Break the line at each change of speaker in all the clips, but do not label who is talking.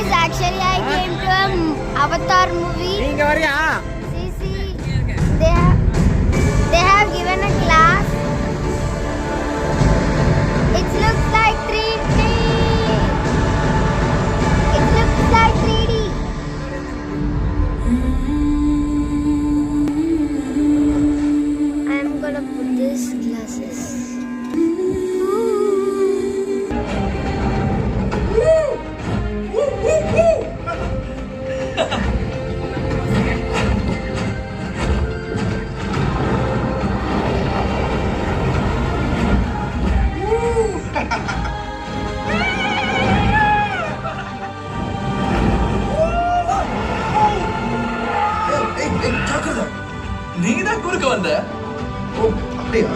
guys, actually I came to an Avatar movie.
நீங்க வரியா?
See, they have given a class. It looks like 3D. It looks like 3D. I'm gonna put these glasses.
நீங்க தான் குறுக்க வந்த.
ஓ அப்படியா?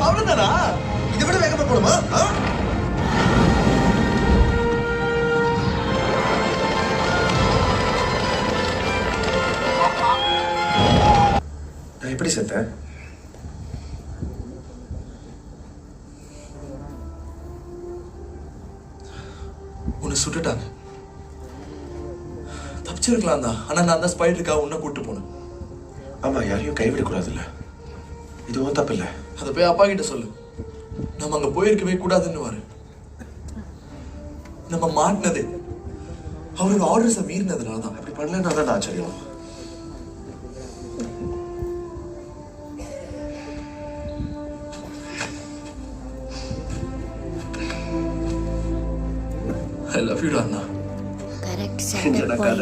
அவ்வளவுதானா?
இதை விட வேகமா போடுமா? நான் எப்படி செத்தேன்?
உன்னை சுட்டுட்டாங்க. தப்பிச்சிருக்கலாம் தான். ஆனா நான் தான் ஸ்பைடருக்காக உன்னை கூட்டு போனேன்.
ஆமா, யாரையும் கைவிடக்கூடாதுல்ல. இதுவும் தப்பு இல்லை.
அதை போய் அப்பா கிட்ட சொல்லு. நம்ம அங்க போயிருக்கவே கூடாதுன்னு வாரு. நம்ம மாட்டினது அவரோட ஆர்டர்ஸை மீறினதுனால தான்.
அப்படி பண்ணலன்னா தான் ஆச்சரியம்.
I love you, Anna.
Correct center point.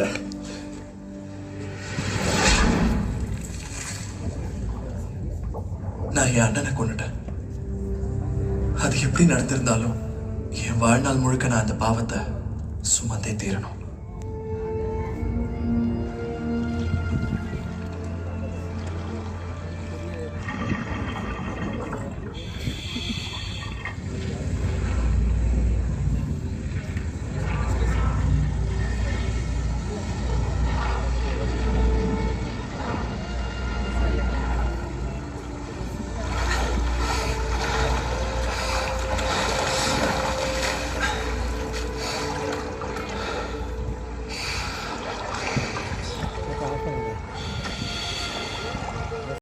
நான் என் அண்ணனை கொண்டுட்டேன். அது எப்படி நடந்திருந்தாலும் என் வாழ்நாள் முழுக்க நான் அந்த பாவத்தை சுமந்தே தீரணும்.